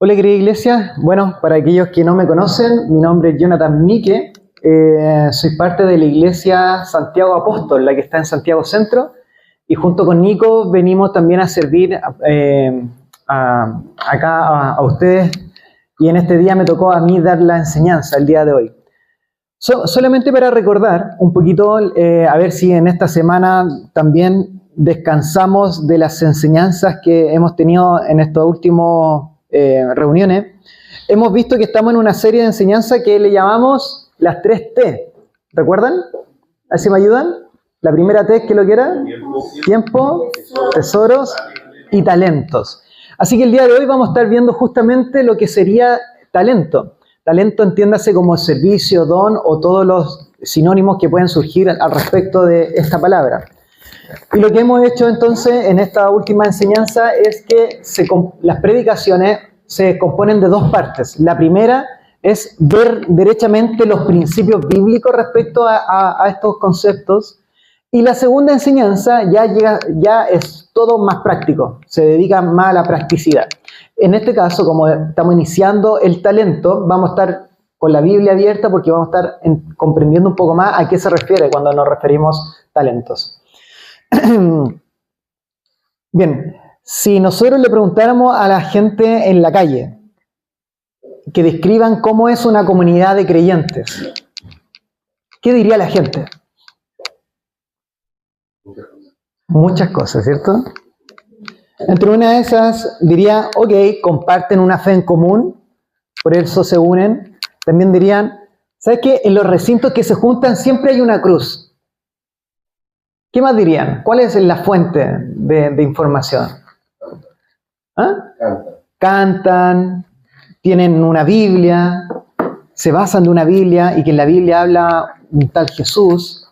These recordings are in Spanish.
Hola querida iglesia, bueno, para aquellos que no me conocen, mi nombre es Jonathan Mique, soy parte de la iglesia Santiago Apóstol, la que está en Santiago Centro, y junto con Nico venimos también a servir acá a ustedes, y en este día me tocó a mí dar la enseñanza el día de hoy. Solamente para recordar un poquito, a ver si en esta semana también descansamos de las enseñanzas que hemos tenido en estos últimos reuniones. Hemos visto que estamos en una serie de enseñanzas que le llamamos las 3 T. ¿Recuerdan? ¿A ver si me ayudan? La primera T, ¿qué es lo que era? Tiempo, tesoros y talentos. Así que el día de hoy vamos a estar viendo justamente lo que sería talento. Talento entiéndase como servicio, don o todos los sinónimos que pueden surgir al respecto de esta palabra. Y lo que hemos hecho entonces en esta última enseñanza es que las predicaciones se componen de 2 partes. La primera es ver derechamente los principios bíblicos respecto a estos conceptos. Y la segunda enseñanza ya es todo más práctico, se dedica más a la practicidad. En este caso, como estamos iniciando el talento, vamos a estar con la Biblia abierta porque vamos a estar comprendiendo un poco más a qué se refiere cuando nos referimos talentos. Bien, si nosotros le preguntáramos a la gente en la calle que describan cómo es una comunidad de creyentes, ¿qué diría la gente? Muchas cosas, ¿cierto? Entre una de esas diría, ok, comparten una fe en común, por eso se unen. También dirían, ¿sabes qué? En los recintos que se juntan siempre hay una cruz. ¿Qué más dirían? ¿Cuál es la fuente de información? ¿Ah? Cantan, tienen una Biblia, se basan de una Biblia y que en la Biblia habla un tal Jesús.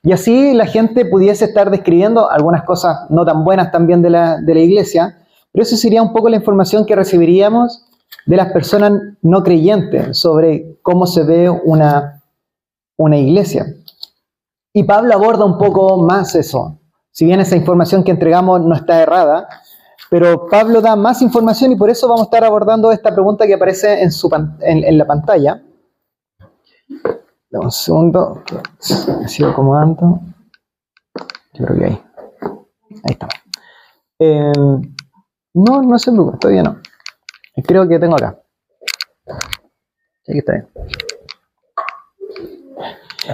Y así la gente pudiese estar describiendo algunas cosas no tan buenas también de la iglesia, pero eso sería un poco la información que recibiríamos de las personas no creyentes sobre cómo se ve una iglesia. Y Pablo aborda un poco más eso. Si bien esa información que entregamos no está errada, pero Pablo da más información y por eso vamos a estar abordando esta pregunta que aparece en la pantalla. Dame un segundo, me sigo acomodando. Yo creo que ahí estamos. No se preocupen, todavía no. Creo que tengo acá. Aquí está bien.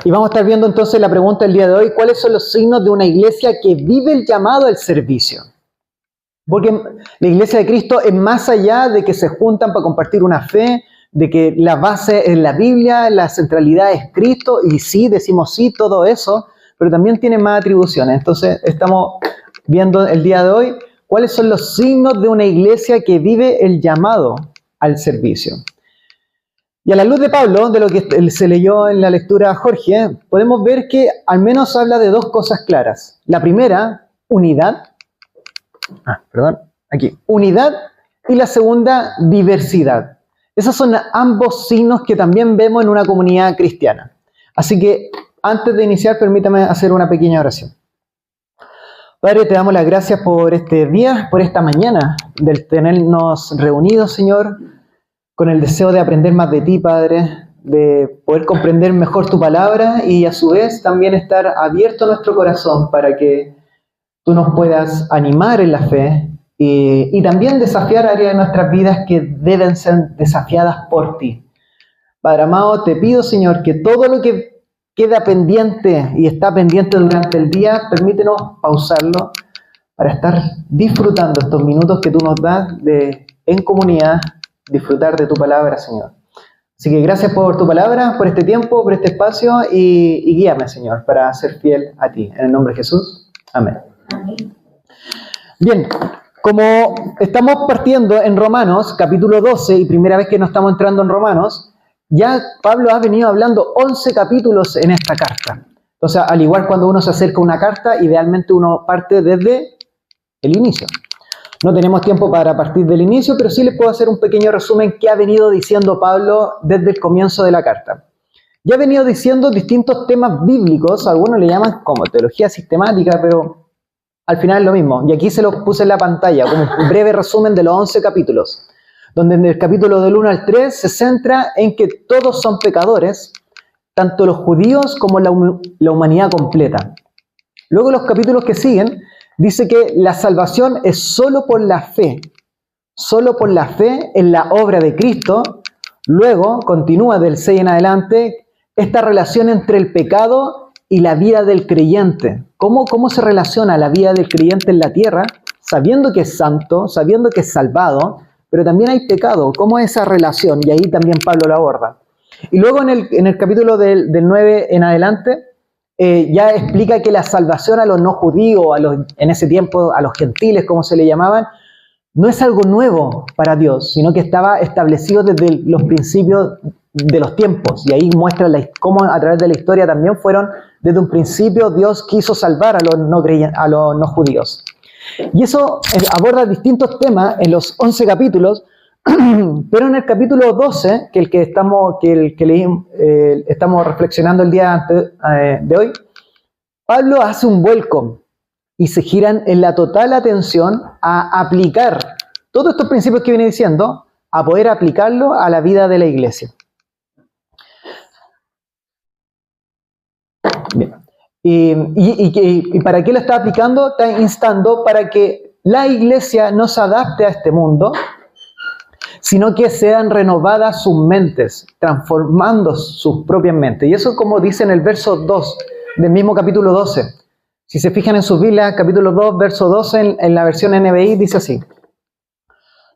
Y vamos a estar viendo entonces la pregunta del día de hoy, ¿cuáles son los signos de una iglesia que vive el llamado al servicio? Porque la iglesia de Cristo es más allá de que se juntan para compartir una fe, de que la base es la Biblia, la centralidad es Cristo, y sí, decimos sí, todo eso, pero también tiene más atribuciones. Entonces estamos viendo el día de hoy cuáles son los signos de una iglesia que vive el llamado al servicio. Y a la luz de Pablo, de lo que se leyó en la lectura a Jorge, podemos ver que al menos habla de 2 cosas claras. La primera, unidad. Unidad. Y la segunda, diversidad. Esos son ambos signos que también vemos en una comunidad cristiana. Así que, antes de iniciar, permítame hacer una pequeña oración. Padre, te damos las gracias por este día, por esta mañana, del tenernos reunidos, Señor, con el deseo de aprender más de ti, Padre, de poder comprender mejor tu palabra y a su vez también estar abierto a nuestro corazón para que tú nos puedas animar en la fe y también desafiar áreas de nuestras vidas que deben ser desafiadas por ti. Padre amado, te pido, Señor, que todo lo que queda pendiente y está pendiente durante el día, permítenos pausarlo para estar disfrutando estos minutos que tú nos das en comunidad, disfrutar de tu palabra, Señor. Así que gracias por tu palabra, por este tiempo, por este espacio y guíame, Señor, para ser fiel a ti. En el nombre de Jesús. Amén. Amén. Bien, como estamos partiendo en Romanos, capítulo 12, y primera vez que nos estamos entrando en Romanos, ya Pablo ha venido hablando 11 capítulos en esta carta. Entonces, al igual cuando uno se acerca a una carta, idealmente uno parte desde el inicio. No tenemos tiempo para partir del inicio, pero sí les puedo hacer un pequeño resumen que ha venido diciendo Pablo desde el comienzo de la carta. Ya ha venido diciendo distintos temas bíblicos, algunos le llaman como teología sistemática, pero al final es lo mismo. Y aquí se los puse en la pantalla como un breve resumen de los 11 capítulos. donde en el capítulo del 1 al 3 se centra en que todos son pecadores, tanto los judíos como la humanidad completa. Luego los capítulos que siguen dice que la salvación es solo por la fe en la obra de Cristo. Luego continúa del 6 en adelante esta relación entre el pecado y la vida del creyente. ¿Cómo se relaciona la vida del creyente en la tierra, sabiendo que es santo, sabiendo que es salvado, pero también hay pecado? ¿Cómo es esa relación? Y ahí también Pablo lo aborda. Y luego en el capítulo del 9 en adelante, ya explica que la salvación a los no judíos, en ese tiempo a los gentiles, como se le llamaban, no es algo nuevo para Dios, sino que estaba establecido desde los principios de los tiempos. Y ahí muestra cómo a través de la historia también desde un principio Dios quiso salvar a los no judíos. Y eso aborda distintos temas en los 11 capítulos, pero en el capítulo 12, que estamos reflexionando el día de hoy, Pablo hace un vuelco y se giran en la total atención a aplicar todos estos principios que viene diciendo, a poder aplicarlo a la vida de la iglesia. Bien. ¿Y para qué lo está aplicando? Está instando para que la iglesia no se adapte a este mundo, sino que sean renovadas sus mentes, transformando sus propias mentes. Y eso es como dice en el verso 2 del mismo capítulo 12. Si se fijan en sus Biblias, capítulo 2, verso 12, en la versión NBI, dice así: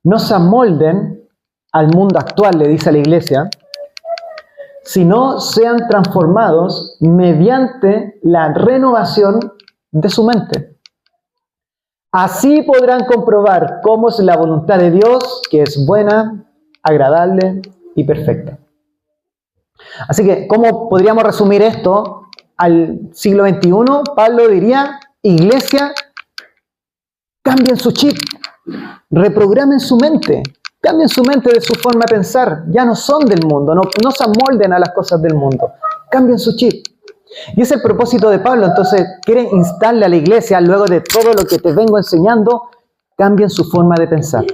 no se amolden al mundo actual, le dice a la iglesia, sino sean transformados mediante la renovación de su mente. Así podrán comprobar cómo es la voluntad de Dios, que es buena, agradable y perfecta. Así que, ¿cómo podríamos resumir esto al siglo XXI? Pablo diría: iglesia, cambien su chip, reprogramen su mente, cambien su mente de su forma de pensar. Ya no son del mundo, no se amolden a las cosas del mundo, cambien su chip. Y ese es el propósito de Pablo. Entonces quiere instarle a la iglesia, luego de todo lo que te vengo enseñando, cambien su forma de pensar,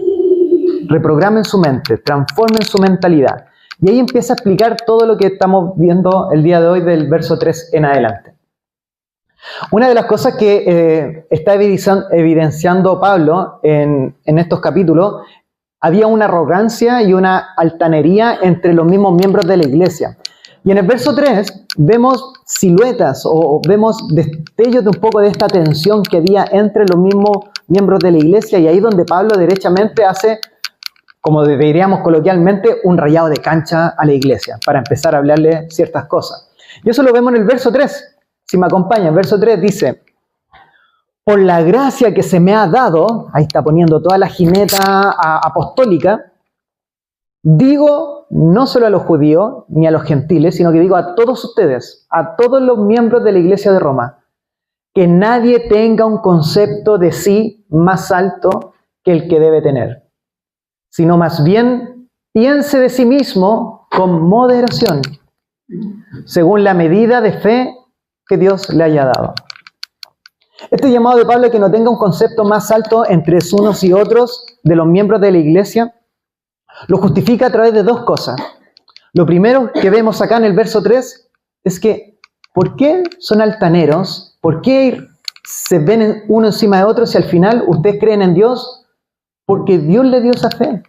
reprogramen su mente, transformen su mentalidad. Y ahí empieza a explicar todo lo que estamos viendo el día de hoy del verso 3 en adelante. Una de las cosas que está evidenciando Pablo en estos capítulos, había una arrogancia y una altanería entre los mismos miembros de la iglesia. Y en el verso 3 vemos siluetas o vemos destellos de un poco de esta tensión que había entre los mismos miembros de la iglesia, y ahí donde Pablo derechamente hace, como diríamos coloquialmente, un rayado de cancha a la iglesia para empezar a hablarle ciertas cosas. Y eso lo vemos en el verso 3. Si me acompañan, verso 3 dice: por la gracia que se me ha dado, ahí está poniendo toda la jineta apostólica, digo no solo a los judíos ni a los gentiles, sino que digo a todos ustedes, a todos los miembros de la iglesia de Roma, que nadie tenga un concepto de sí más alto que el que debe tener, sino más bien piense de sí mismo con moderación, según la medida de fe que Dios le haya dado. Este llamado de Pablo a que no tenga un concepto más alto entre unos y otros de los miembros de la iglesia, lo justifica a través de dos cosas. Lo primero que vemos acá en el verso 3 es que, ¿por qué son altaneros? ¿Por qué se ven uno encima de otro si al final ustedes creen en Dios? Porque Dios les dio esa fe.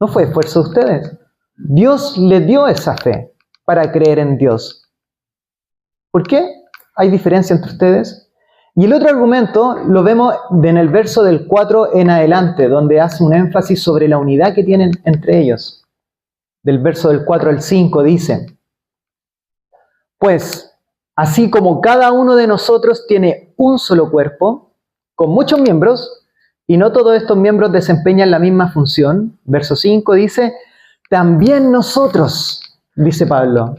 No fue esfuerzo de ustedes. Dios les dio esa fe para creer en Dios. ¿Por qué hay diferencia entre ustedes? Y el otro argumento lo vemos en el verso del 4 en adelante, donde hace un énfasis sobre la unidad que tienen entre ellos. Del verso del 4 al 5 dice: pues, así como cada uno de nosotros tiene un solo cuerpo, con muchos miembros, y no todos estos miembros desempeñan la misma función. Verso 5 dice: también nosotros, dice Pablo,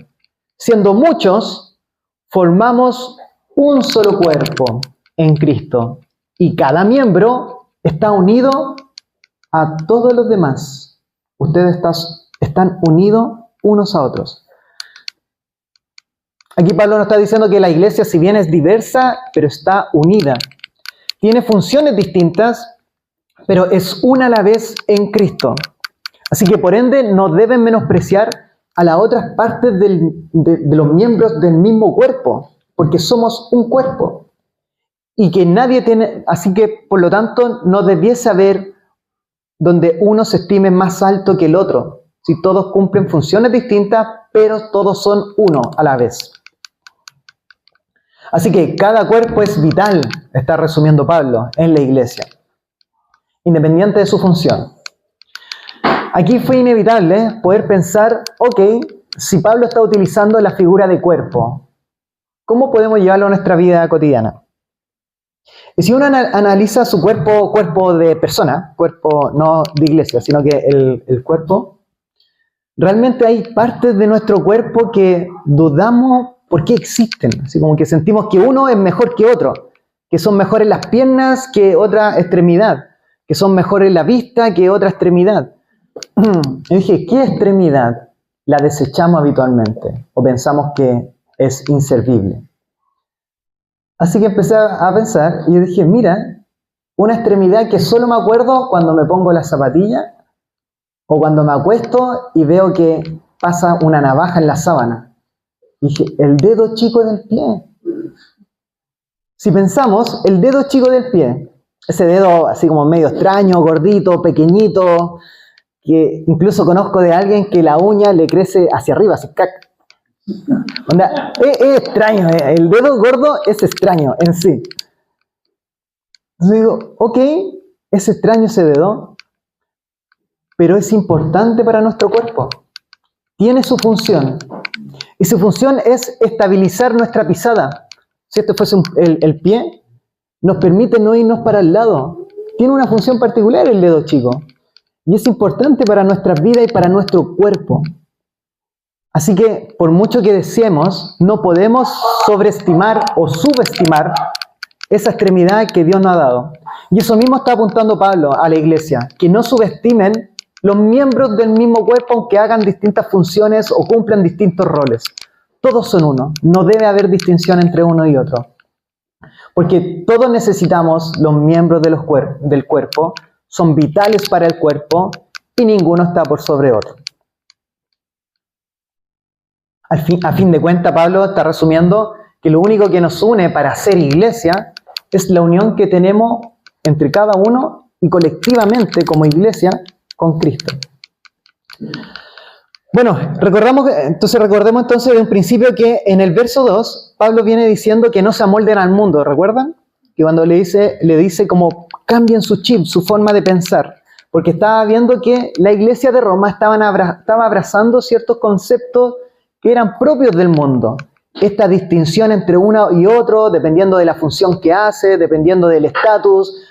siendo muchos, formamos un solo cuerpo en Cristo, y cada miembro está unido a todos los demás. Ustedes están unidos unos a otros. Aquí Pablo nos está diciendo que la iglesia, si bien es diversa, pero está unida. Tiene funciones distintas, pero es una a la vez en Cristo. Así que por ende no deben menospreciar a las otras partes de los miembros del mismo cuerpo, porque somos un cuerpo. Y que nadie tiene, así que por lo tanto no debiese haber donde uno se estime más alto que el otro. Si todos cumplen funciones distintas, pero todos son uno a la vez. Así que cada cuerpo es vital, está resumiendo Pablo, en la iglesia, independiente de su función. Aquí fue inevitable poder pensar, ok, si Pablo está utilizando la figura de cuerpo, ¿cómo podemos llevarlo a nuestra vida cotidiana? Y si uno analiza su cuerpo de persona, cuerpo no de iglesia, sino que el cuerpo, realmente hay partes de nuestro cuerpo que dudamos por qué existen. Así como que sentimos que uno es mejor que otro, que son mejores las piernas que otra extremidad, que son mejores la vista que otra extremidad. Y dije, ¿qué extremidad la desechamos habitualmente o pensamos que es inservible? Así que empecé a pensar y yo dije, mira, una extremidad que solo me acuerdo cuando me pongo la zapatilla o cuando me acuesto y veo que pasa una navaja en la sábana. Y dije, el dedo chico del pie. Si pensamos, el dedo chico del pie, ese dedo así como medio extraño, gordito, pequeñito, que incluso conozco de alguien que la uña le crece hacia arriba, así, ¡cac! Onda, es extraño, el dedo gordo es extraño en sí. Entonces digo, ok, es extraño ese dedo, pero es importante para nuestro cuerpo. Tiene su función. Y su función es estabilizar nuestra pisada. Si este fuese el pie, nos permite no irnos para el lado. Tiene una función particular el dedo chico. Y es importante para nuestra vida y para nuestro cuerpo. Así que, por mucho que deseemos, no podemos sobreestimar o subestimar esa extremidad que Dios nos ha dado. Y eso mismo está apuntando Pablo a la iglesia, que no subestimen los miembros del mismo cuerpo aunque hagan distintas funciones o cumplan distintos roles. Todos son uno, no debe haber distinción entre uno y otro. Porque todos necesitamos los miembros del cuerpo, son vitales para el cuerpo y ninguno está por sobre otro. A fin de cuentas, Pablo está resumiendo que lo único que nos une para ser iglesia es la unión que tenemos entre cada uno y colectivamente como iglesia con Cristo. Bueno, recordemos entonces de un principio que en el verso 2, Pablo viene diciendo que no se amolden al mundo, ¿recuerdan? Que cuando le dice como cambien su chip, su forma de pensar, porque estaba viendo que la iglesia de Roma estaba abrazando ciertos conceptos que eran propios del mundo. Esta distinción entre uno y otro, dependiendo de la función que hace, dependiendo del estatus,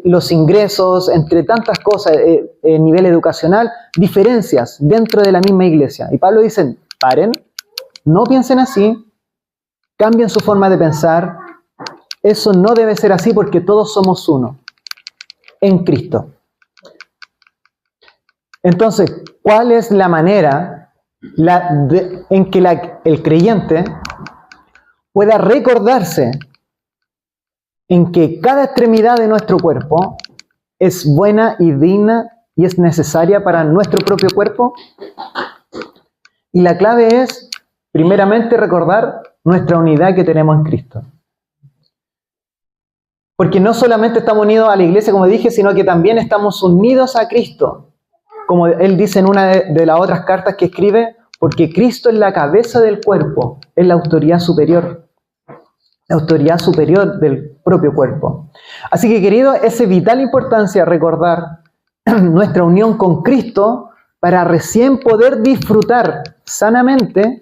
los ingresos, entre tantas cosas, nivel educacional, diferencias dentro de la misma iglesia. Y Pablo dice, paren, no piensen así, cambien su forma de pensar. Eso no debe ser así porque todos somos uno en Cristo. Entonces, ¿cuál es la manera en que el creyente pueda recordarse en que cada extremidad de nuestro cuerpo es buena y digna y es necesaria para nuestro propio cuerpo? Y la clave es, primeramente, recordar nuestra unidad que tenemos en Cristo. Porque no solamente estamos unidos a la iglesia, como dije, sino que también estamos unidos a Cristo. Como él dice en una de las otras cartas que escribe, porque Cristo es la cabeza del cuerpo, es la autoridad superior del propio cuerpo. Así que, querido, es de vital importancia recordar nuestra unión con Cristo para recién poder disfrutar sanamente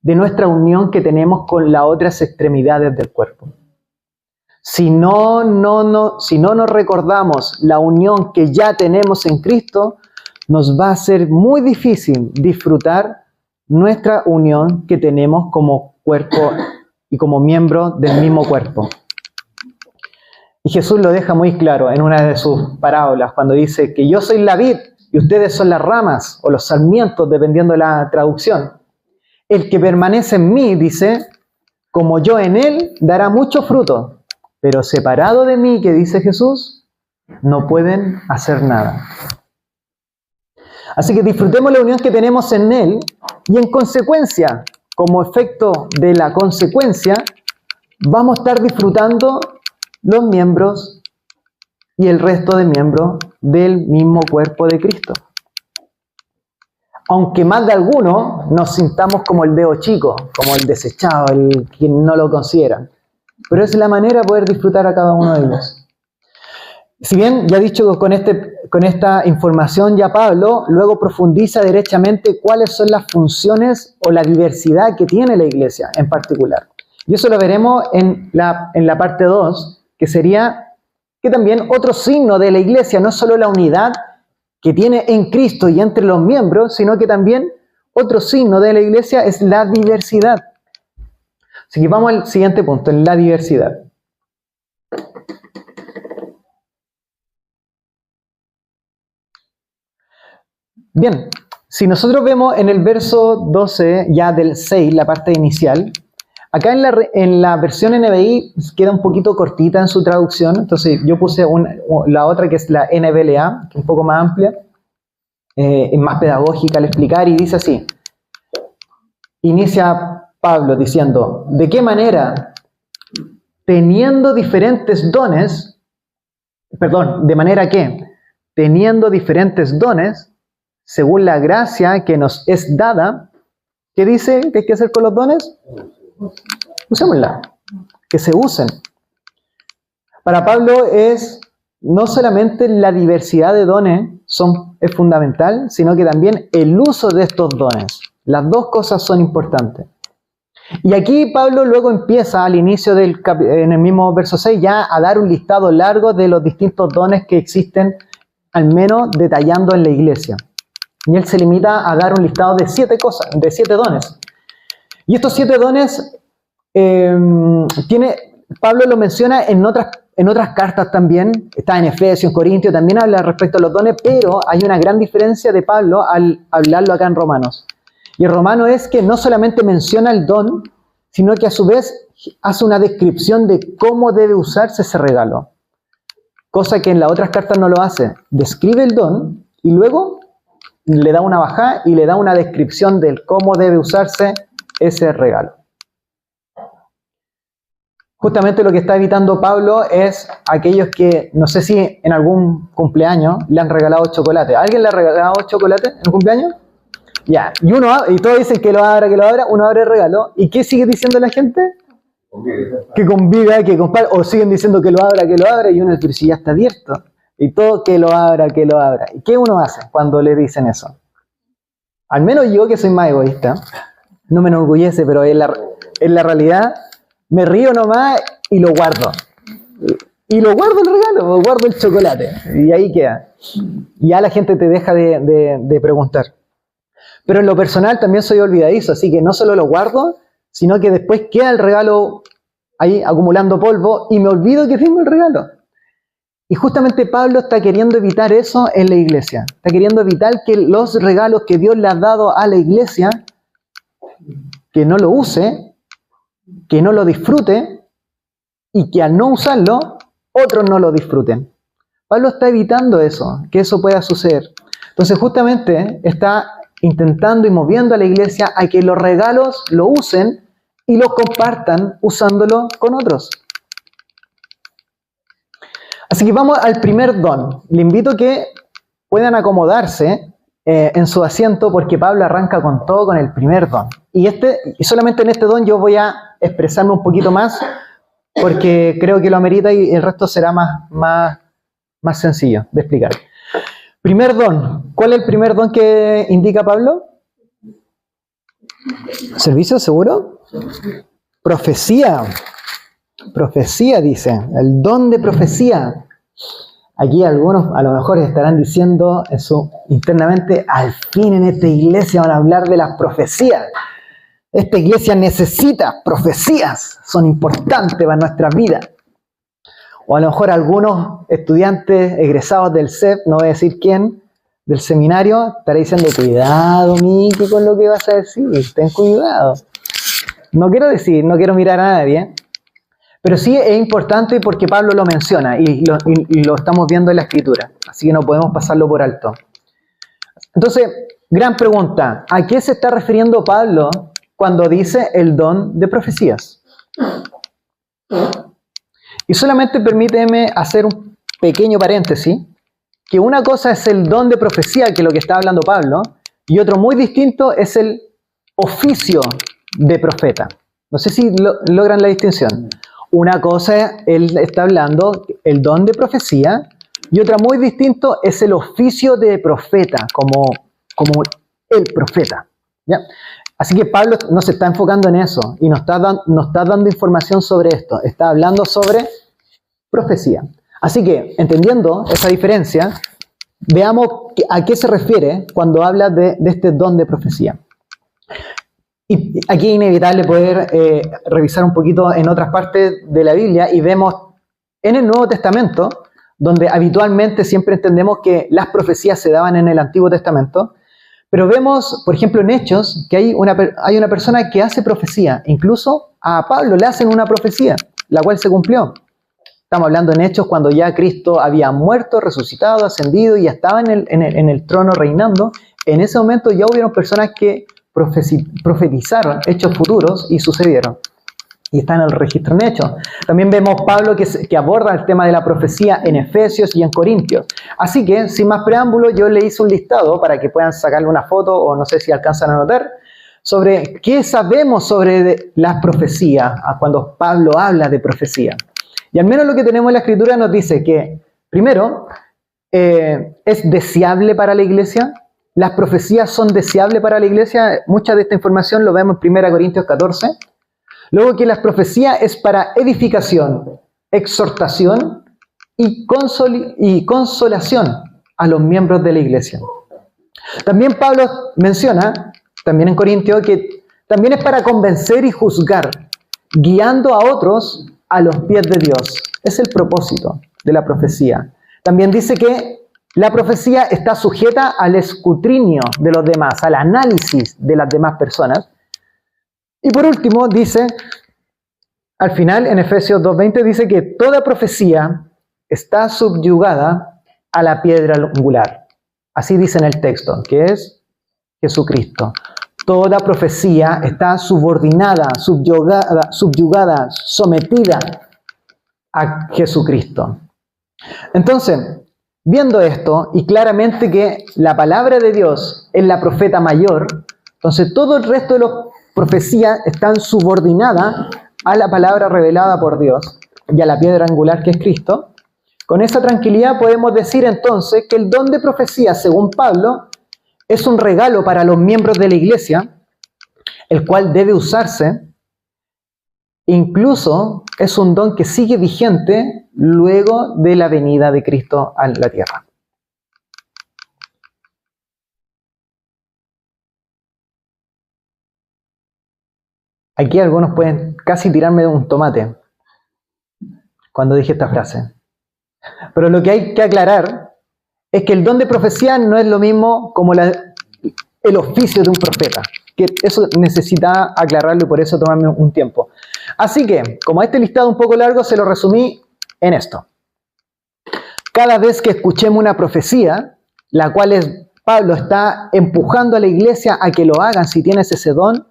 de nuestra unión que tenemos con las otras extremidades del cuerpo. Si no nos recordamos la unión que ya tenemos en Cristo, nos va a ser muy difícil disfrutar nuestra unión que tenemos como cuerpo y como miembro del mismo cuerpo. Y Jesús lo deja muy claro en una de sus parábolas, cuando dice que yo soy la vid y ustedes son las ramas o los sarmientos, dependiendo de la traducción. El que permanece en mí, dice, como yo en él, dará mucho fruto, pero separado de mí, que dice Jesús, no pueden hacer nada. Así que disfrutemos la unión que tenemos en Él y en consecuencia, como efecto de la consecuencia, vamos a estar disfrutando los miembros y el resto de miembros del mismo cuerpo de Cristo. Aunque más de algunos nos sintamos como el dedo chico, como el desechado, el que no lo consideran. Pero es la manera de poder disfrutar a cada uno de ellos. Si bien, ya he dicho con esta información, ya Pablo luego profundiza derechamente cuáles son las funciones o la diversidad que tiene la iglesia en particular. Y eso lo veremos en la parte 2, que sería que también otro signo de la iglesia, no solo la unidad que tiene en Cristo y entre los miembros, sino que también otro signo de la iglesia es la diversidad. Así que vamos al siguiente punto, en la diversidad. Bien, si nosotros vemos en el verso 12, ya del 6, la parte inicial, acá en la versión NBI queda un poquito cortita en su traducción, entonces yo puse la otra que es la NBLA, que es un poco más amplia, es más pedagógica al explicar, y dice así. Inicia Pablo diciendo, ¿de qué manera? Teniendo diferentes dones, de manera que, teniendo diferentes dones, según la gracia que nos es dada, ¿qué dice que hay que hacer con los dones? Usémosla, que se usen. Para Pablo es no solamente la diversidad de dones es fundamental, sino que también el uso de estos dones. Las dos cosas son importantes. Y aquí Pablo luego empieza al inicio en el mismo verso 6 ya a dar un listado largo de los distintos dones que existen, al menos detallando en la iglesia. Y él se limita a dar un listado de 7 dones. Y estos 7 dones, Pablo lo menciona en otras cartas también, está en Efesios, en Corintios, también habla respecto a los dones, pero hay una gran diferencia de Pablo al hablarlo acá en Romanos. Y en Romanos es que no solamente menciona el don, sino que a su vez hace una descripción de cómo debe usarse ese regalo. Cosa que en las otras cartas no lo hace. Describe el don y luego le da una bajada y le da una descripción de cómo debe usarse ese regalo. Justamente lo que está evitando Pablo es aquellos que, no sé si en algún cumpleaños le han regalado chocolate. ¿A alguien le ha regalado chocolate en el cumpleaños? Ya, y todos dicen que lo abra, uno abre el regalo. ¿Y qué sigue diciendo la gente? Que conviva, que compare, o siguen diciendo que lo abra, y uno dice, pero si ya está abierto. Y todo que lo abra. ¿Y qué uno hace cuando le dicen eso? Al menos yo, que soy más egoísta, no me enorgullece, pero en la realidad me río nomás y lo guardo. Y lo guardo el regalo, guardo el chocolate. Y ahí queda. Y ya la gente te deja de preguntar. Pero en lo personal también soy olvidadizo, así que no solo lo guardo, sino que después queda el regalo ahí acumulando polvo y me olvido que tengo el regalo. Y justamente Pablo está queriendo evitar eso en la iglesia. Está queriendo evitar que los regalos que Dios le ha dado a la iglesia, que no lo use, que no lo disfrute, y que al no usarlo, otros no lo disfruten. Pablo está evitando eso, que eso pueda suceder. Entonces justamente está intentando y moviendo a la iglesia a que los regalos lo usen y los compartan usándolo con otros. Así que vamos al primer don. Le invito a que puedan acomodarse en su asiento porque Pablo arranca con todo con el primer don. Y solamente en este don yo voy a expresarme un poquito más porque creo que lo amerita y el resto será más sencillo de explicar. Primer don. ¿Cuál es el primer don que indica Pablo? ¿Servicio seguro? Profecía. Profecía, dice. El don de profecía. Aquí algunos a lo mejor estarán diciendo eso internamente, al fin en esta iglesia van a hablar de las profecías. Esta iglesia necesita profecías. Son importantes para nuestra vida. O a lo mejor algunos estudiantes egresados del CEP, no voy a decir quién, del seminario, estaré diciendo, cuidado, Miki, con lo que vas a decir, ten cuidado. No quiero mirar a nadie, pero sí es importante porque Pablo lo menciona y lo estamos viendo en la Escritura, así que no podemos pasarlo por alto. Entonces, gran pregunta, ¿a qué se está refiriendo Pablo cuando dice el don de profecías? Y solamente permíteme hacer un pequeño paréntesis, que una cosa es el don de profecía, que es lo que está hablando Pablo, y otro muy distinto es el oficio de profeta. No sé si logran la distinción. Una cosa, él está hablando el don de profecía, y otra muy distinto es el oficio de profeta, como el profeta, ¿ya? Así que Pablo no se está enfocando en eso y nos está dando información sobre esto. Está hablando sobre profecía. Así que, entendiendo esa diferencia, veamos a qué se refiere cuando habla de este don de profecía. Y aquí es inevitable poder revisar un poquito en otras partes de la Biblia y vemos en el Nuevo Testamento, donde habitualmente siempre entendemos que las profecías se daban en el Antiguo Testamento, pero vemos, por ejemplo, en Hechos, que hay una persona que hace profecía. Incluso a Pablo le hacen una profecía, la cual se cumplió. Estamos hablando en Hechos cuando ya Cristo había muerto, resucitado, ascendido y ya estaba en el trono reinando. En ese momento ya hubieron personas que profetizaron hechos futuros y sucedieron. Y está en el registro en Hechos. También vemos Pablo que aborda el tema de la profecía en Efesios y en Corintios. Así que, sin más preámbulo, yo le hice un listado para que puedan sacarle una foto o no sé si alcanzan a notar, sobre qué sabemos sobre las profecías cuando Pablo habla de profecía. Y al menos lo que tenemos en la Escritura nos dice que, primero, es deseable para la iglesia. Las profecías son deseables para la iglesia. Mucha de esta información lo vemos en 1 Corintios 14. Luego que la profecía es para edificación, exhortación y consolación a los miembros de la iglesia. También Pablo menciona, también en Corintios, que también es para convencer y juzgar, guiando a otros a los pies de Dios. Es el propósito de la profecía. También dice que la profecía está sujeta al escrutinio de los demás, al análisis de las demás personas. Y por último, dice, al final, en Efesios 2:20, dice que toda profecía está subyugada a la piedra angular. Así dice en el texto, que es Jesucristo. Toda profecía está subordinada, subyugada, sometida a Jesucristo. Entonces, viendo esto, y claramente que la palabra de Dios es la profeta mayor, entonces todo el resto de las profecías están subordinadas a la palabra revelada por Dios y a la piedra angular que es Cristo. Con esa tranquilidad podemos decir entonces que el don de profecía, según Pablo, es un regalo para los miembros de la iglesia, el cual debe usarse. Incluso es un don que sigue vigente luego de la venida de Cristo a la tierra. Aquí algunos pueden casi tirarme un tomate cuando dije esta frase. Pero lo que hay que aclarar es que el don de profecía no es lo mismo como el oficio de un profeta. Que eso necesita aclararlo y por eso tomarme un tiempo. Así que, como este listado es un poco largo, se lo resumí en esto. Cada vez que escuchemos una profecía, la cual Pablo está empujando a la iglesia a que lo hagan si tienes ese don,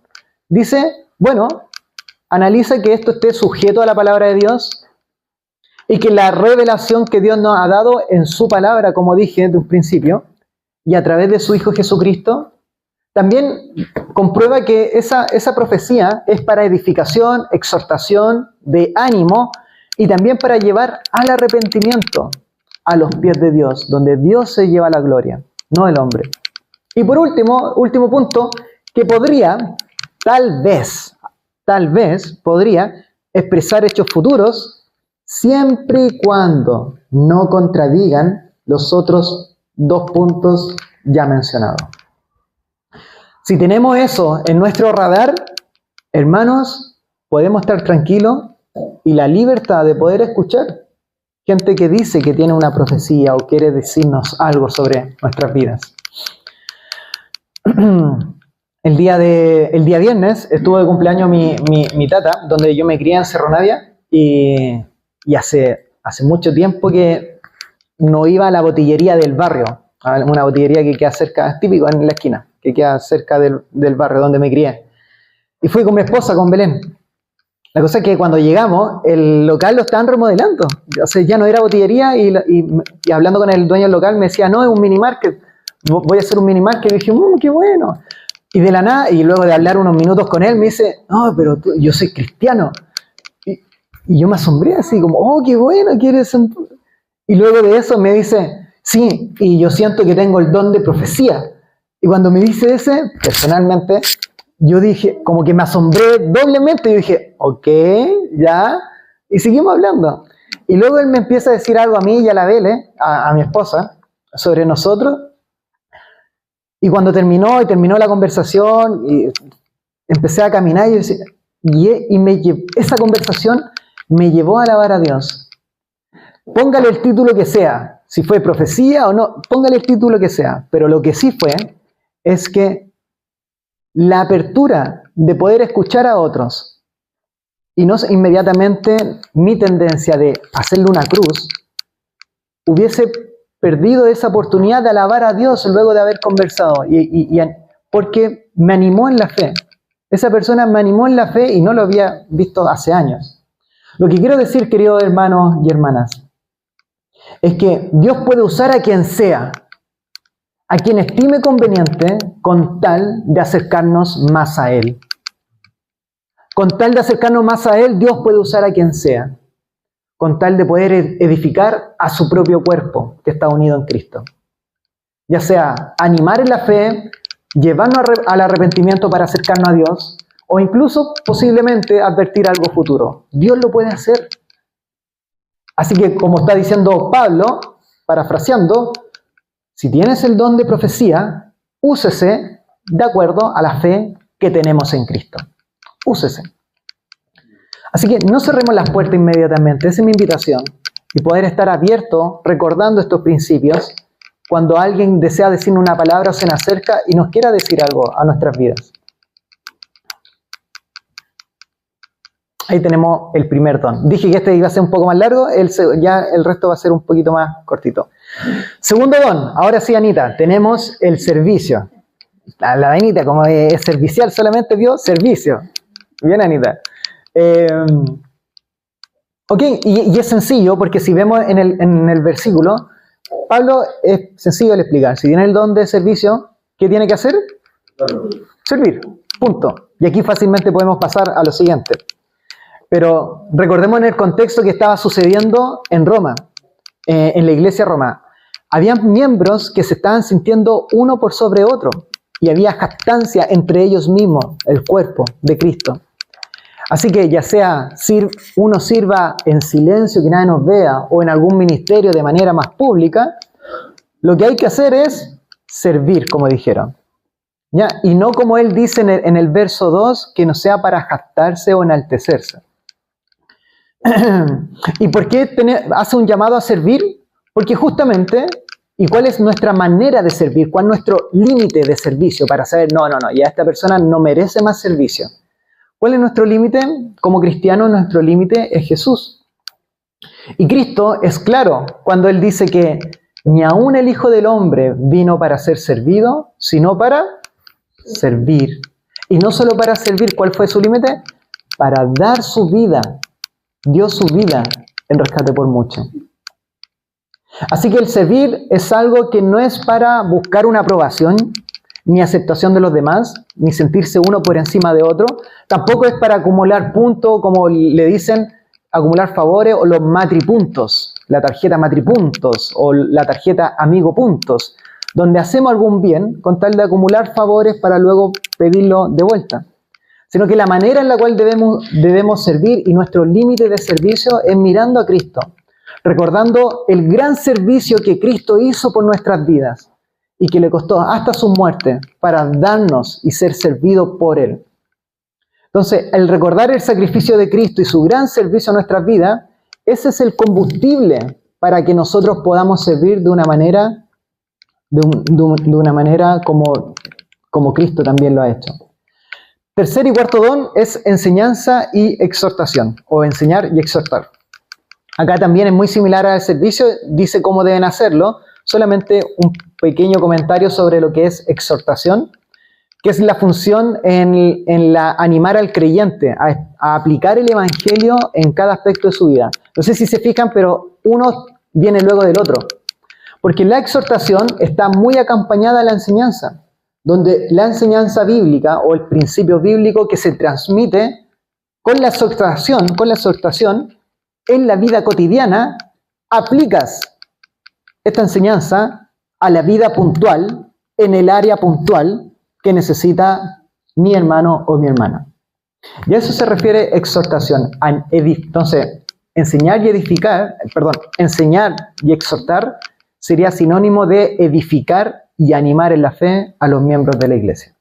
dice, bueno, analiza que esto esté sujeto a la palabra de Dios y que la revelación que Dios nos ha dado en su palabra, como dije desde un principio, y a través de su Hijo Jesucristo, también comprueba que esa profecía es para edificación, exhortación, de ánimo y también para llevar al arrepentimiento a los pies de Dios, donde Dios se lleva la gloria, no el hombre. Y por último punto, que podría, tal vez podría expresar hechos futuros siempre y cuando no contradigan los otros dos puntos ya mencionados. Si tenemos eso en nuestro radar, hermanos, podemos estar tranquilos y la libertad de poder escuchar gente que dice que tiene una profecía o quiere decirnos algo sobre nuestras vidas. El día viernes estuvo de cumpleaños mi tata, donde yo me crié en Cerro Navia, y hace mucho tiempo que no iba a la botillería del barrio. una botillería que queda cerca, típico en la esquina, que queda cerca del barrio donde me crié. Y fui con mi esposa, con Belén. La cosa es que cuando llegamos, el local lo estaban remodelando. O sea, ya no era botillería y hablando con el dueño del local me decía, no, es un mini market. Voy a hacer un mini market. Y dije, qué bueno. Y de la nada, y luego de hablar unos minutos con él, me dice, no, pero yo soy cristiano. Y yo me asombré así como, oh, qué bueno, ¿quieres? Y luego de eso me dice, sí, y yo siento que tengo el don de profecía. Y cuando me dice ese, personalmente, yo dije, como que me asombré doblemente. Yo dije, ok, ya. Y seguimos hablando. Y luego él me empieza a decir algo a mí y a la Bele, a mi esposa, sobre nosotros. Y cuando terminó la conversación, y empecé a caminar y esa conversación me llevó a alabar a Dios. Póngale el título que sea, si fue profecía o no, póngale el título que sea. Pero lo que sí fue, es que la apertura de poder escuchar a otros y no inmediatamente mi tendencia de hacerle una cruz, hubiese perdido esa oportunidad de alabar a Dios luego de haber conversado, porque me animó en la fe. Esa persona me animó en la fe y no lo había visto hace años. Lo que quiero decir, queridos hermanos y hermanas, es que Dios puede usar a quien sea, a quien estime conveniente, con tal de acercarnos más a Él. Con tal de acercarnos más a Él, Dios puede usar a quien sea, con tal de poder edificar a su propio cuerpo, que está unido en Cristo. Ya sea animar en la fe, llevarnos al arrepentimiento para acercarnos a Dios, o incluso posiblemente advertir algo futuro. Dios lo puede hacer. Así que, como está diciendo Pablo, parafraseando, si tienes el don de profecía, úsese de acuerdo a la fe que tenemos en Cristo. Úsese. Así que no cerremos las puertas inmediatamente, esa es mi invitación. Y poder estar abierto, recordando estos principios, cuando alguien desea decirnos una palabra o se nos acerca y nos quiera decir algo a nuestras vidas. Ahí tenemos el primer don. Dije que este iba a ser un poco más largo, ya el resto va a ser un poquito más cortito. Segundo don, ahora sí, Anita, tenemos el servicio. La Anita, como es servicial, solamente vio servicio. Bien, Anita. Ok, y es sencillo, porque si vemos en el versículo, Pablo es sencillo de explicar. Si tiene el don de servicio, ¿qué tiene que hacer? Servir, punto. Y aquí fácilmente podemos pasar a lo siguiente. Pero recordemos en el contexto que estaba sucediendo en Roma, en la iglesia de Roma. Habían miembros que se estaban sintiendo uno por sobre otro, y había jactancia entre ellos mismos, el cuerpo de Cristo. Así que ya sea uno sirva en silencio, que nadie nos vea, o en algún ministerio de manera más pública, lo que hay que hacer es servir, como dijeron. ¿Ya? Y no como él dice en el verso 2, que no sea para jactarse o enaltecerse. ¿Y por qué hace un llamado a servir? Porque justamente, ¿y cuál es nuestra manera de servir? ¿Cuál es nuestro límite de servicio para saber, no, ya esta persona no merece más servicio? ¿Cuál es nuestro límite? Como cristianos, nuestro límite es Jesús. Y Cristo es claro cuando Él dice que ni aun el Hijo del Hombre vino para ser servido, sino para servir. Y no solo para servir, ¿cuál fue su límite? Para dar su vida. Dio su vida en rescate por mucho. Así que el servir es algo que no es para buscar una aprobación, ni aceptación de los demás, ni sentirse uno por encima de otro. Tampoco es para acumular puntos, como le dicen, acumular favores o los matripuntos, la tarjeta matripuntos o la tarjeta amigo puntos, donde hacemos algún bien con tal de acumular favores para luego pedirlo de vuelta. Sino que la manera en la cual debemos servir y nuestro límite de servicio es mirando a Cristo, recordando el gran servicio que Cristo hizo por nuestras vidas y que le costó hasta su muerte para darnos y ser servido por Él. Entonces, el recordar el sacrificio de Cristo y su gran servicio a nuestras vidas, ese es el combustible para que nosotros podamos servir de una manera, como Cristo también lo ha hecho. Tercer y cuarto don es enseñanza y exhortación, o enseñar y exhortar. Acá también es muy similar al servicio, dice cómo deben hacerlo, solamente un pequeño comentario sobre lo que es exhortación, que es la función en la animar al creyente a aplicar el evangelio en cada aspecto de su vida. No sé si se fijan, pero uno viene luego del otro. Porque la exhortación está muy acompañada a la enseñanza, donde la enseñanza bíblica o el principio bíblico que se transmite con la exhortación en la vida cotidiana, aplicas esta enseñanza a la vida puntual, en el área puntual que necesita mi hermano o mi hermana. Y a eso se refiere exhortación. Entonces, enseñar y exhortar sería sinónimo de edificar y animar en la fe a los miembros de la iglesia.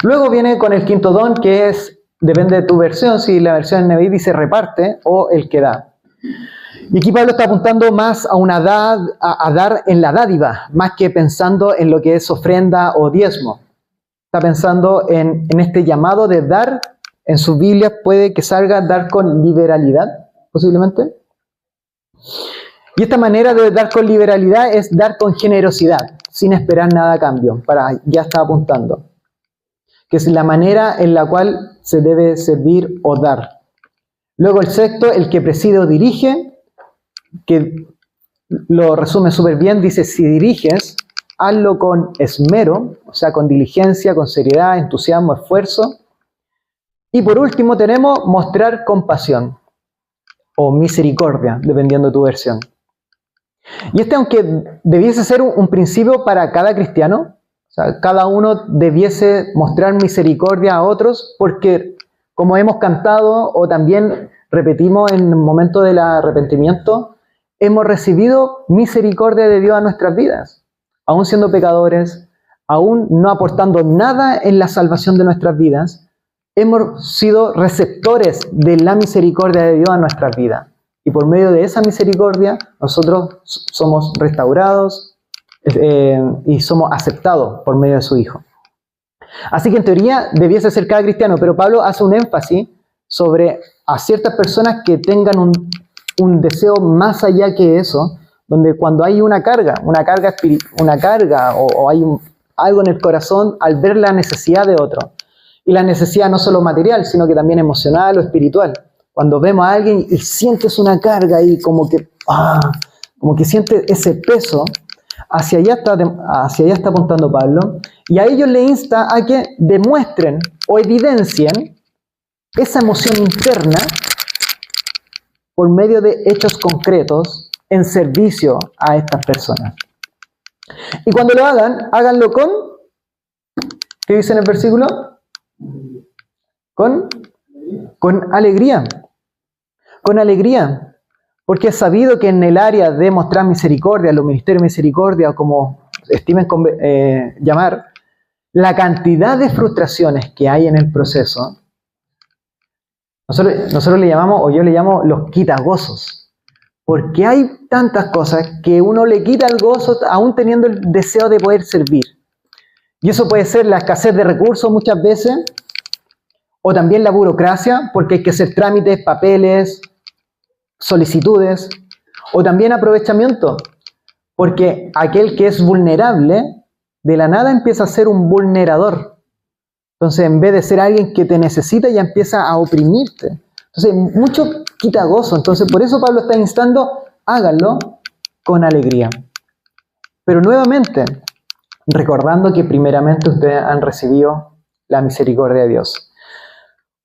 Luego viene con el quinto don, que es, depende de tu versión, si la versión NBI dice reparte o el que da. Y aquí Pablo está apuntando más a dar en la dádiva, más que pensando en lo que es ofrenda o diezmo. Está pensando en este llamado de dar. En sus Biblias puede que salga dar con liberalidad, posiblemente. Y esta manera de dar con liberalidad es dar con generosidad, sin esperar nada a cambio. Ya está apuntando. Que es la manera en la cual se debe servir o dar. Luego el sexto, el que preside o dirige, que lo resume súper bien, dice, si diriges, hazlo con esmero, o sea, con diligencia, con seriedad, entusiasmo, esfuerzo. Y por último tenemos mostrar compasión o misericordia, dependiendo de tu versión. Y aunque debiese ser un principio para cada cristiano, o sea, cada uno debiese mostrar misericordia a otros, porque como hemos cantado o también repetimos en el momento del arrepentimiento, hemos recibido misericordia de Dios a nuestras vidas, aún siendo pecadores, aún no aportando nada en la salvación de nuestras vidas, hemos sido receptores de la misericordia de Dios a nuestras vidas. Y por medio de esa misericordia, nosotros somos restaurados y somos aceptados por medio de su Hijo. Así que en teoría debiese ser cada cristiano, pero Pablo hace un énfasis sobre a ciertas personas que tengan un deseo más allá que eso, donde cuando hay una carga o hay algo en el corazón al ver la necesidad de otro. Y la necesidad no solo material, sino que también emocional o espiritual. Cuando vemos a alguien y sientes una carga y como que sientes ese peso, hacia allá está apuntando Pablo, y a ellos le insta a que demuestren o evidencien esa emoción interna por medio de hechos concretos en servicio a estas personas. Y cuando lo hagan, háganlo con, ¿qué dice en el versículo? Con alegría. Con alegría. Porque es sabido que en el área de mostrar misericordia, los ministerios de misericordia, o como estimen llamar, la cantidad de frustraciones que hay en el proceso, nosotros le llamamos, o yo le llamo, los quitagozos. Porque hay tantas cosas que uno le quita el gozo aún teniendo el deseo de poder servir. Y eso puede ser la escasez de recursos muchas veces, o también la burocracia, porque hay que hacer trámites, papeles, solicitudes, o también aprovechamiento, porque aquel que es vulnerable, de la nada empieza a ser un vulnerador. Entonces, en vez de ser alguien que te necesita, ya empieza a oprimirte. Entonces, mucho quita gozo. Entonces, por eso Pablo está instando, háganlo con alegría. Pero nuevamente, recordando que primeramente ustedes han recibido la misericordia de Dios.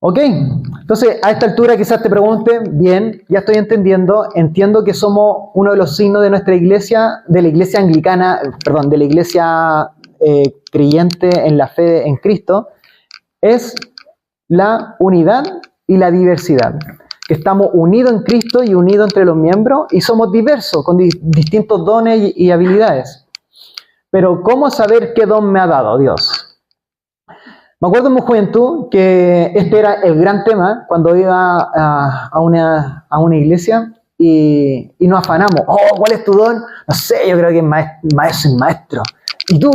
Ok, entonces a esta altura quizás te pregunten, bien, ya estoy entendiendo, entiendo que somos uno de los signos de nuestra iglesia, de la iglesia anglicana, de la iglesia creyente en la fe en Cristo, es la unidad y la diversidad. Que estamos unidos en Cristo y unidos entre los miembros y somos diversos, con distintos dones y habilidades. Pero ¿cómo saber qué don me ha dado Dios? Me acuerdo en mi juventud que este era el gran tema cuando iba a una iglesia y nos afanamos. ¿Cuál es tu don? No sé, yo creo que soy maestro. ¿Y tú?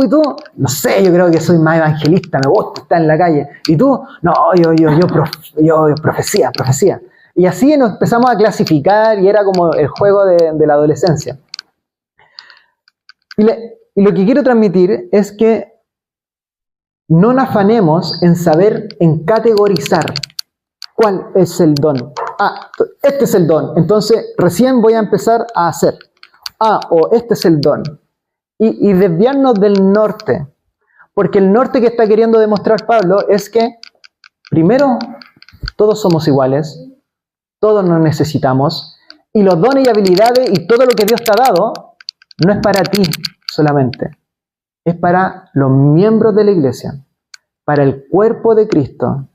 No sé, yo creo que soy más evangelista, me gusta estar en la calle. ¿Y tú? No, yo profecía. Y así nos empezamos a clasificar y era como el juego de la adolescencia. Y lo que quiero transmitir es que no nos afanemos en saber, en categorizar cuál es el don. Ah, este es el don, entonces recién voy a empezar a hacer. Ah, o este es el don. Y desviarnos del norte. Porque el norte que está queriendo demostrar Pablo es que, primero, todos somos iguales, todos nos necesitamos, y los dones y habilidades y todo lo que Dios te ha dado no es para ti solamente, es para los miembros de la iglesia, para el cuerpo de Cristo.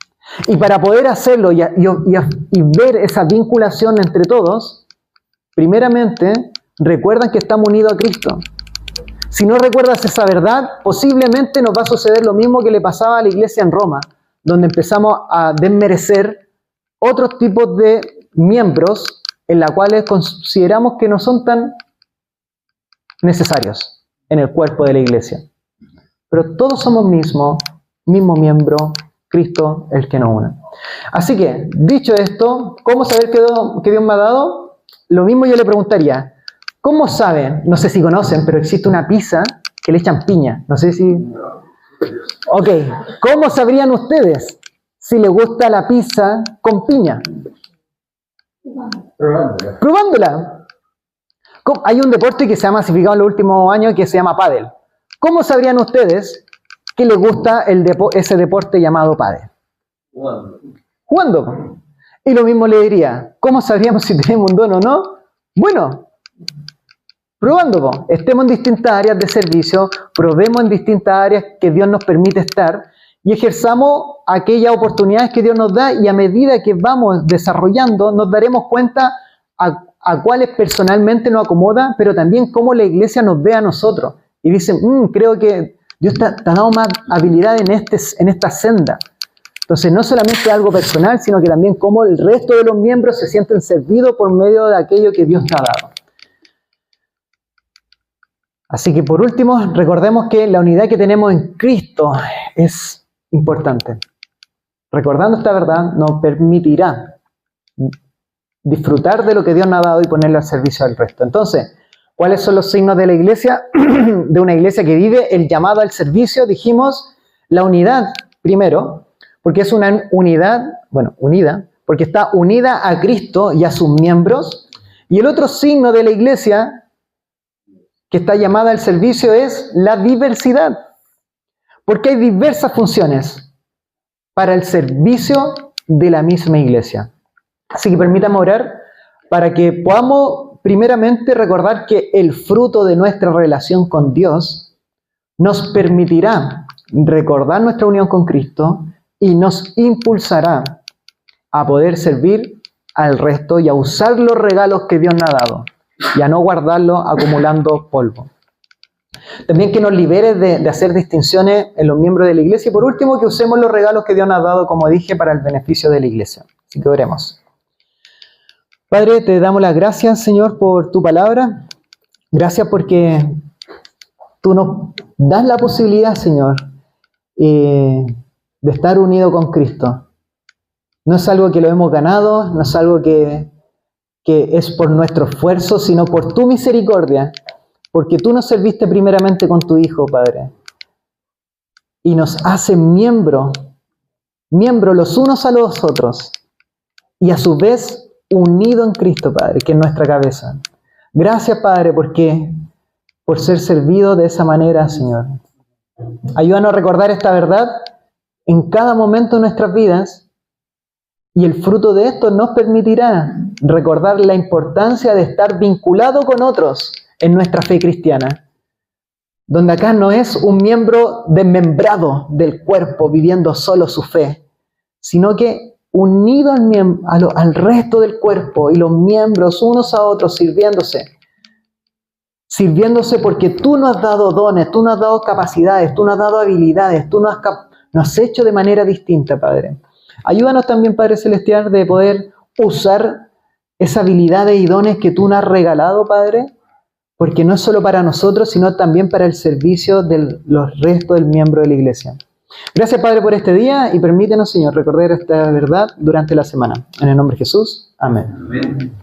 Y para poder hacerlo y ver esa vinculación entre todos, primeramente, recuerdan que estamos unidos a Cristo. Si no recuerdas esa verdad, posiblemente nos va a suceder lo mismo que le pasaba a la iglesia en Roma, donde empezamos a desmerecer otros tipos de miembros en los cuales consideramos que no son tan necesarios en el cuerpo de la iglesia. Pero todos somos mismo miembro, Cristo el que nos une. Así que, dicho esto, ¿cómo saber que Dios me ha dado? Lo mismo yo le preguntaría, ¿cómo saben? No sé si conocen, pero existe una pizza que le echan piña. No sé si... Ok, ¿cómo sabrían ustedes si les gusta la pizza con piña? Probándola. Hay un deporte que se ha masificado en los últimos años que se llama pádel. ¿Cómo sabrían ustedes que les gusta ese deporte llamado pádel? Jugando. Y lo mismo le diría, ¿cómo sabríamos si tenemos un don o no? Bueno, probando. Estemos en distintas áreas de servicio, probemos en distintas áreas que Dios nos permite estar y ejerzamos aquellas oportunidades que Dios nos da, y a medida que vamos desarrollando nos daremos cuenta a cuáles personalmente nos acomoda, pero también cómo la iglesia nos ve a nosotros. Y dicen, creo que Dios te ha dado más habilidad en esta senda. Entonces no solamente algo personal, sino que también cómo el resto de los miembros se sienten servidos por medio de aquello que Dios te ha dado. Así que por último, recordemos que la unidad que tenemos en Cristo es importante. Recordando esta verdad nos permitirá disfrutar de lo que Dios nos ha dado y ponerlo al servicio del resto. Entonces, ¿cuáles son los signos de la iglesia? De una iglesia que vive el llamado al servicio. Dijimos la unidad primero, porque es una unidad, unida, porque está unida a Cristo y a sus miembros. Y el otro signo de la iglesia que está llamada al servicio es la diversidad, porque hay diversas funciones para el servicio de la misma iglesia. Así que permítame orar para que podamos primeramente recordar que el fruto de nuestra relación con Dios nos permitirá recordar nuestra unión con Cristo y nos impulsará a poder servir al resto y a usar los regalos que Dios nos ha dado y a no guardarlos acumulando polvo. También que nos libere de hacer distinciones en los miembros de la iglesia. Y por último, que usemos los regalos que Dios nos ha dado, como dije, para el beneficio de la iglesia. Así que oremos. Padre, te damos las gracias, Señor, por tu palabra. Gracias porque tú nos das la posibilidad, Señor, de estar unido con Cristo. No es algo que lo hemos ganado, no es algo que es por nuestro esfuerzo, sino por tu misericordia, porque tú nos serviste primeramente con tu Hijo, Padre, y nos hace miembros los unos a los otros, y a su vez unido en Cristo, Padre, que es nuestra cabeza. Gracias, Padre, por ser servido de esa manera, Señor. Ayúdanos a recordar esta verdad en cada momento de nuestras vidas, y el fruto de esto nos permitirá recordar la importancia de estar vinculado con otros en nuestra fe cristiana, donde acá no es un miembro desmembrado del cuerpo viviendo solo su fe, sino que unido al resto del cuerpo y los miembros unos a otros sirviéndose porque tú nos has dado dones, tú nos has dado capacidades, tú nos has dado habilidades, tú nos has hecho de manera distinta, Padre. Ayúdanos también, Padre Celestial, de poder usar esas habilidades y dones que tú nos has regalado, Padre, porque no es solo para nosotros, sino también para el servicio de los restos del miembro de la iglesia. Gracias, Padre, por este día y permítenos, Señor, recordar esta verdad durante la semana. En el nombre de Jesús. Amén. Amén.